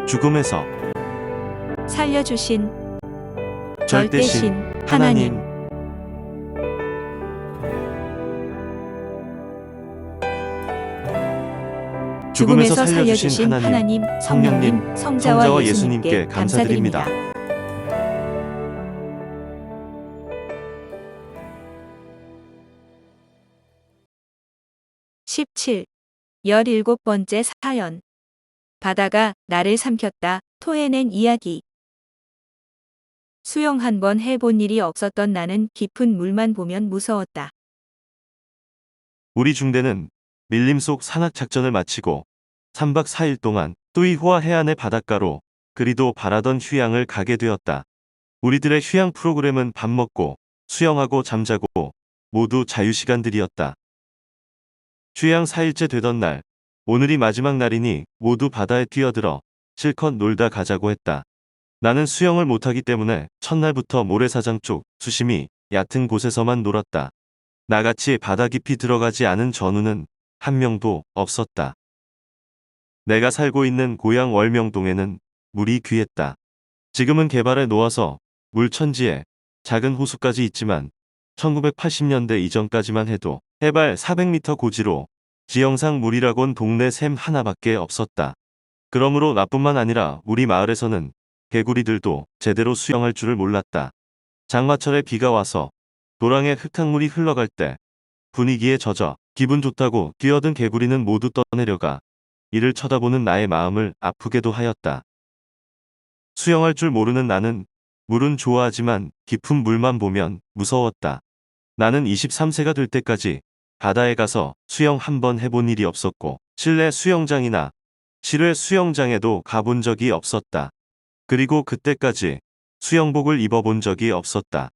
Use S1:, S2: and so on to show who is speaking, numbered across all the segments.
S1: 죽음에서
S2: 살려주신
S1: 절대신 하나님. 죽음에서 살려주신 하나님, 성령님, 성자와 예수님께 감사드립니다.
S2: 17. 17번째 사연. 바다가 나를 삼켰다. 토해낸 이야기. 수영 한 번 해본 일이 없었던 나는 깊은 물만 보면 무서웠다.
S1: 우리 중대는 밀림 속 산악작전을 마치고 3박 4일 동안 또이호아 해안의 바닷가로 그리도 바라던 휴양을 가게 되었다. 우리들의 휴양 프로그램은 밥 먹고 수영하고 잠자고 모두 자유시간들이었다. 휴양 4일째 되던 날, 오늘이 마지막 날이니 모두 바다에 뛰어들어 실컷 놀다 가자고 했다. 나는 수영을 못하기 때문에 첫날부터 모래사장 쪽 수심이 얕은 곳에서만 놀았다. 나같이 바다 깊이 들어가지 않은 전우는 한 명도 없었다. 내가 살고 있는 고향 월명동에는 물이 귀했다. 지금은 개발에 놓아서 물천지에 작은 호수까지 있지만 1980년대 이전까지만 해도 해발 400m 고지로 지형상 물이라곤 동네 샘 하나밖에 없었다. 그러므로 나뿐만 아니라 우리 마을에서는 개구리들도 제대로 수영할 줄을 몰랐다. 장마철에 비가 와서 도랑에 흙탕물이 흘러갈 때 분위기에 젖어 기분 좋다고 뛰어든 개구리는 모두 떠내려가 이를 쳐다보는 나의 마음을 아프게도 하였다. 수영할 줄 모르는 나는 물은 좋아하지만 깊은 물만 보면 무서웠다. 나는 23세가 될 때까지 바다에 가서 수영 한 번 해본 일이 없었고 실내 수영장이나 실외 수영장에도 가본 적이 없었다. 그리고 그때까지 수영복을 입어본 적이 없었다.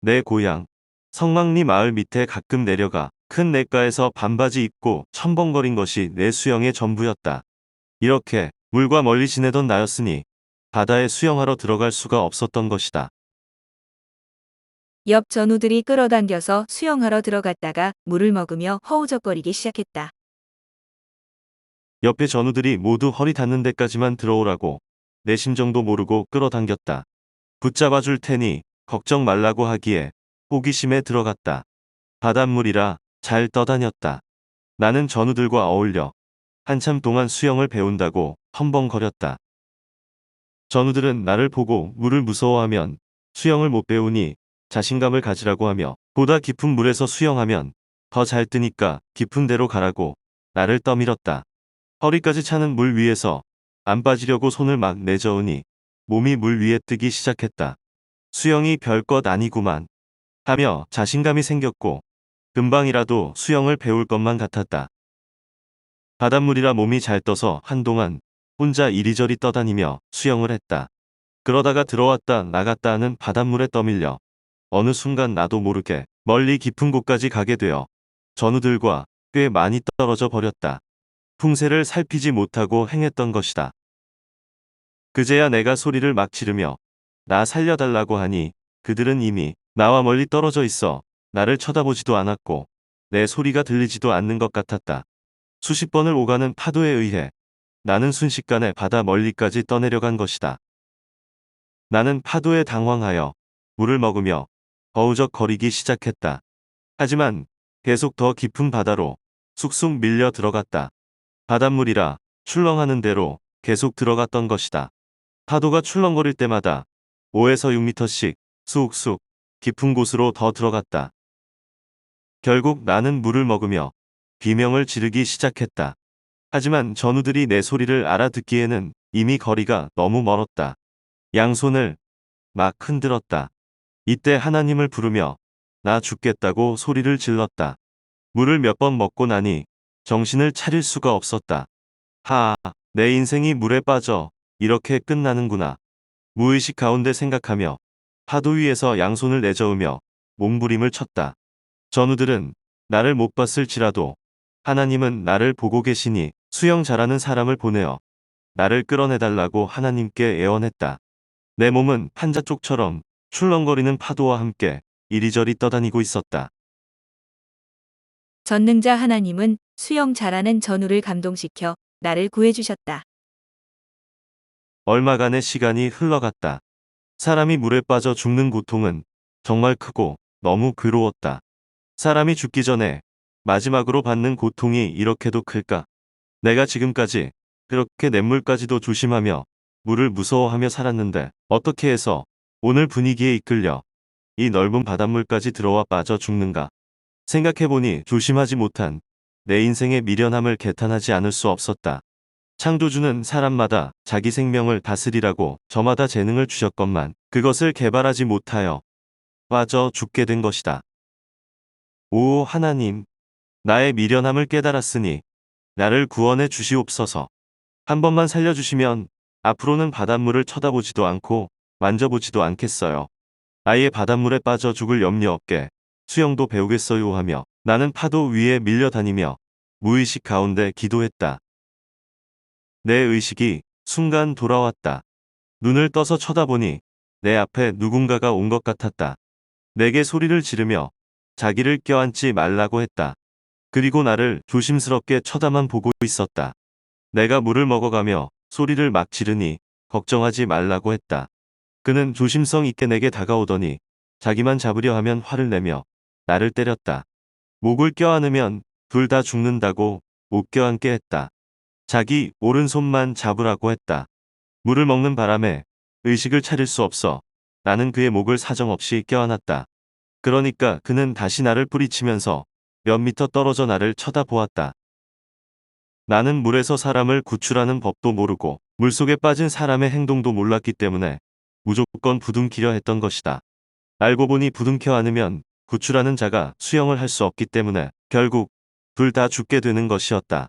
S1: 내 고향 성막리 마을 밑에 가끔 내려가 큰 냇가에서 반바지 입고 첨벙거린 것이 내 수영의 전부였다. 이렇게 물과 멀리 지내던 나였으니 바다에 수영하러 들어갈 수가 없었던 것이다.
S2: 옆 전우들이 끌어당겨서 수영하러 들어갔다가 물을 먹으며 허우적거리기 시작했다.
S1: 옆에 전우들이 모두 허리 닿는 데까지만 들어오라고 내 심정도 모르고 끌어당겼다. 붙잡아 줄 테니 걱정 말라고 하기에 호기심에 들어갔다. 바닷물이라 잘 떠다녔다. 나는 전우들과 어울려 한참 동안 수영을 배운다고 험벙거렸다. 전우들은 나를 보고 물을 무서워하면 수영을 못 배우니 자신감을 가지라고 하며 보다 깊은 물에서 수영하면 더 잘 뜨니까 깊은 데로 가라고 나를 떠밀었다. 허리까지 차는 물 위에서 안 빠지려고 손을 막 내저으니 몸이 물 위에 뜨기 시작했다. 수영이 별것 아니구만 하며 자신감이 생겼고 금방이라도 수영을 배울 것만 같았다. 바닷물이라 몸이 잘 떠서 한동안 혼자 이리저리 떠다니며 수영을 했다. 그러다가 들어왔다 나갔다 하는 바닷물에 떠밀려 어느 순간 나도 모르게 멀리 깊은 곳까지 가게 되어 전우들과 꽤 많이 떨어져 버렸다. 풍세를 살피지 못하고 행했던 것이다. 그제야 내가 소리를 막 지르며 나 살려달라고 하니 그들은 이미 나와 멀리 떨어져 있어 나를 쳐다보지도 않았고 내 소리가 들리지도 않는 것 같았다. 수십 번을 오가는 파도에 의해 나는 순식간에 바다 멀리까지 떠내려간 것이다. 나는 파도에 당황하여 물을 먹으며 버우적거리기 시작했다. 하지만 계속 더 깊은 바다로 쑥쑥 밀려 들어갔다. 바닷물이라 출렁하는 대로 계속 들어갔던 것이다. 파도가 출렁거릴 때마다 5에서 6m씩 쑥쑥 깊은 곳으로 더 들어갔다. 결국 나는 물을 먹으며 비명을 지르기 시작했다. 하지만 전우들이 내 소리를 알아듣기에는 이미 거리가 너무 멀었다. 양손을 막 흔들었다. 이때 하나님을 부르며 나 죽겠다고 소리를 질렀다. 물을 몇 번 먹고 나니 정신을 차릴 수가 없었다. 내 인생이 물에 빠져 이렇게 끝나는구나. 무의식 가운데 생각하며 파도 위에서 양손을 내저으며 몸부림을 쳤다. 전우들은 나를 못 봤을지라도 하나님은 나를 보고 계시니 수영 잘하는 사람을 보내어 나를 끌어내달라고 하나님께 애원했다. 내 몸은 판자쪽처럼 출렁거리는 파도와 함께 이리저리 떠다니고 있었다.
S2: 전능자 하나님은 수영 잘하는 전우를 감동시켜 나를 구해주셨다.
S1: 얼마간의 시간이 흘러갔다. 사람이 물에 빠져 죽는 고통은 정말 크고 너무 괴로웠다. 사람이 죽기 전에 마지막으로 받는 고통이 이렇게도 클까? 내가 지금까지 그렇게 냇물까지도 조심하며 물을 무서워하며 살았는데 어떻게 해서 오늘 분위기에 이끌려 이 넓은 바닷물까지 들어와 빠져 죽는가? 생각해보니 조심하지 못한 내 인생의 미련함을 개탄하지 않을 수 없었다. 창조주는 사람마다 자기 생명을 다스리라고 저마다 재능을 주셨건만 그것을 개발하지 못하여 빠져 죽게 된 것이다. 오 하나님, 나의 미련함을 깨달았으니 나를 구원해 주시옵소서. 한 번만 살려주시면 앞으로는 바닷물을 쳐다보지도 않고 만져보지도 않겠어요. 아예 바닷물에 빠져 죽을 염려 없게 수영도 배우겠어요 하며 나는 파도 위에 밀려다니며 무의식 가운데 기도했다. 내 의식이 순간 돌아왔다. 눈을 떠서 쳐다보니 내 앞에 누군가가 온 것 같았다. 내게 소리를 지르며 자기를 껴안지 말라고 했다. 그리고 나를 조심스럽게 쳐다만 보고 있었다. 내가 물을 먹어가며 소리를 막 지르니 걱정하지 말라고 했다. 그는 조심성 있게 내게 다가오더니 자기만 잡으려 하면 화를 내며 나를 때렸다. 목을 껴안으면 둘 다 죽는다고 못 껴안게 했다. 자기 오른손만 잡으라고 했다. 물을 먹는 바람에 의식을 차릴 수 없어 나는 그의 목을 사정없이 껴안았다. 그러니까 그는 다시 나를 뿌리치면서 몇 미터 떨어져 나를 쳐다보았다. 나는 물에서 사람을 구출하는 법도 모르고 물속에 빠진 사람의 행동도 몰랐기 때문에 무조건 부둥키려 했던 것이다. 알고 보니 부둥켜 안으면 구출하는 자가 수영을 할 수 없기 때문에 결국 둘 다 죽게 되는 것이었다.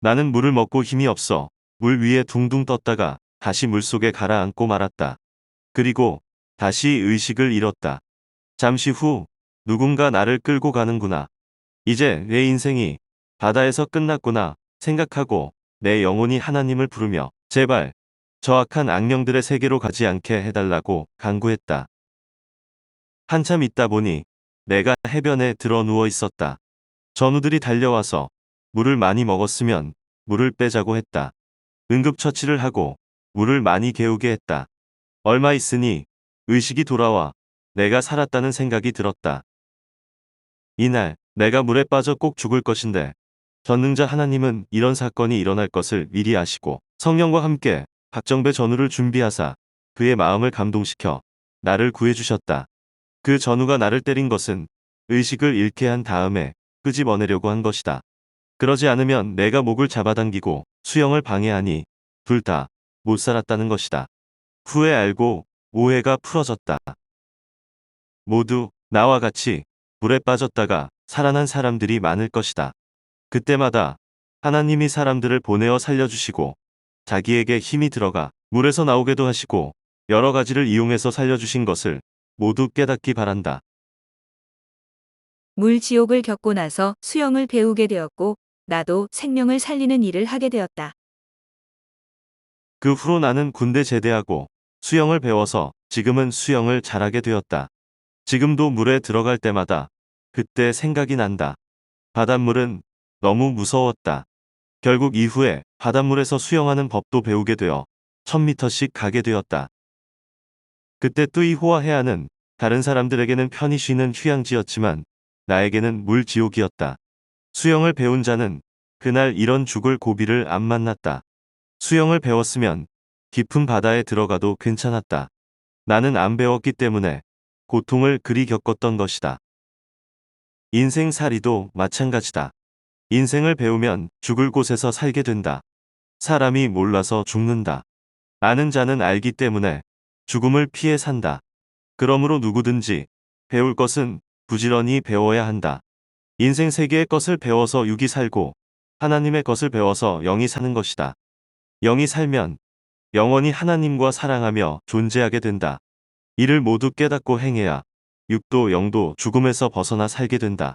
S1: 나는 물을 먹고 힘이 없어 물 위에 둥둥 떴다가 다시 물속에 가라앉고 말았다. 그리고 다시 의식을 잃었다. 잠시 후 누군가 나를 끌고 가는구나. 이제 내 인생이 바다에서 끝났구나 생각하고 내 영혼이 하나님을 부르며 제발 저 악한 악령들의 세계로 가지 않게 해달라고 간구했다. 한참 있다 보니 내가 해변에 들어 누워 있었다. 전우들이 달려와서 물을 많이 먹었으면 물을 빼자고 했다. 응급처치를 하고 물을 많이 개우게 했다. 얼마 있으니 의식이 돌아와 내가 살았다는 생각이 들었다. 이날 내가 물에 빠져 꼭 죽을 것인데 전능자 하나님은 이런 사건이 일어날 것을 미리 아시고 성령과 함께 박정배 전우를 준비하사 그의 마음을 감동시켜 나를 구해주셨다. 그 전우가 나를 때린 것은 의식을 잃게 한 다음에 끄집어내려고 한 것이다. 그러지 않으면 내가 목을 잡아당기고 수영을 방해하니 둘 다 못 살았다는 것이다. 후에 알고 오해가 풀어졌다. 모두 나와 같이 물에 빠졌다가 살아난 사람들이 많을 것이다. 그때마다 하나님이 사람들을 보내어 살려주시고 자기에게 힘이 들어가 물에서 나오게도 하시고 여러 가지를 이용해서 살려주신 것을 모두 깨닫기 바란다.
S2: 물지옥을 겪고 나서 수영을 배우게 되었고 나도 생명을 살리는 일을 하게 되었다.
S1: 그 후로 나는 군대 제대하고 수영을 배워서 지금은 수영을 잘하게 되었다. 지금도 물에 들어갈 때마다 그때 생각이 난다. 바닷물은 너무 무서웠다. 결국 이후에 바닷물에서 수영하는 법도 배우게 되어 1000m씩 가게 되었다. 그때 뚜이호와 해안은 다른 사람들에게는 편히 쉬는 휴양지였지만 나에게는 물지옥이었다. 수영을 배운 자는 그날 이런 죽을 고비를 안 만났다. 수영을 배웠으면 깊은 바다에 들어가도 괜찮았다. 나는 안 배웠기 때문에 고통을 그리 겪었던 것이다. 인생살이도 마찬가지다. 인생을 배우면 죽을 곳에서 살게 된다. 사람이 몰라서 죽는다. 아는 자는 알기 때문에 죽음을 피해 산다. 그러므로 누구든지 배울 것은 부지런히 배워야 한다. 인생 세계의 것을 배워서 육이 살고 하나님의 것을 배워서 영이 사는 것이다. 영이 살면 영원히 하나님과 사랑하며 존재하게 된다. 이를 모두 깨닫고 행해야 육도 영도 죽음에서 벗어나 살게 된다.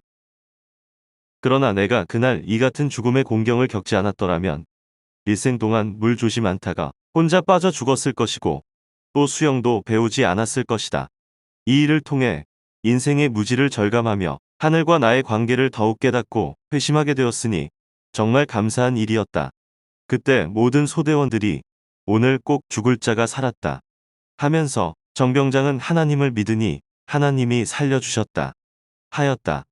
S1: 그러나 내가 그날 이 같은 죽음의 공경을 겪지 않았더라면 일생 동안 물 조심 않다가 혼자 빠져 죽었을 것이고 또 수영도 배우지 않았을 것이다. 이 일을 통해 인생의 무지를 절감하며 하늘과 나의 관계를 더욱 깨닫고 회심하게 되었으니 정말 감사한 일이었다. 그때 모든 소대원들이 오늘 꼭 죽을 자가 살았다. 하면서 정병장은 하나님을 믿으니 하나님이 살려주셨다. 하였다.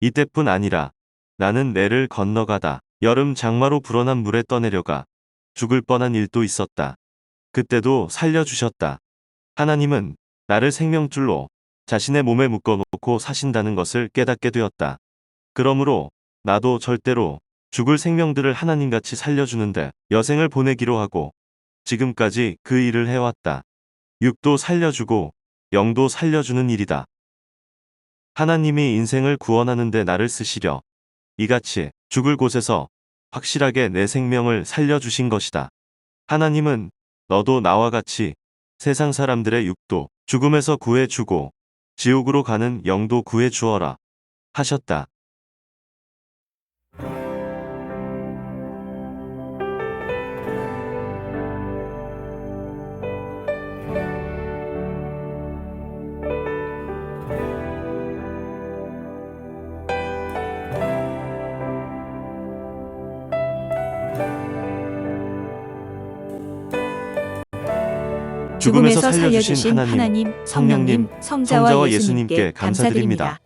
S1: 이때뿐 아니라 나는 내를 건너가다 여름 장마로 불어난 물에 떠내려가 죽을 뻔한 일도 있었다. 그때도 살려주셨다. 하나님은 나를 생명줄로 자신의 몸에 묶어놓고 사신다는 것을 깨닫게 되었다. 그러므로 나도 절대로 죽을 생명들을 하나님같이 살려주는데 여생을 보내기로 하고 지금까지 그 일을 해왔다. 육도 살려주고 영도 살려주는 일이다. 하나님이 인생을 구원하는데 나를 쓰시려 이같이 죽을 곳에서 확실하게 내 생명을 살려주신 것이다. 하나님은 너도 나와 같이 세상 사람들의 육도 죽음에서 구해주고 지옥으로 가는 영도 구해주어라 하셨다.
S2: 죽음에서 살려주신 하나님, 성령님, 성자와
S1: 성자와
S2: 예수님께 감사드립니다.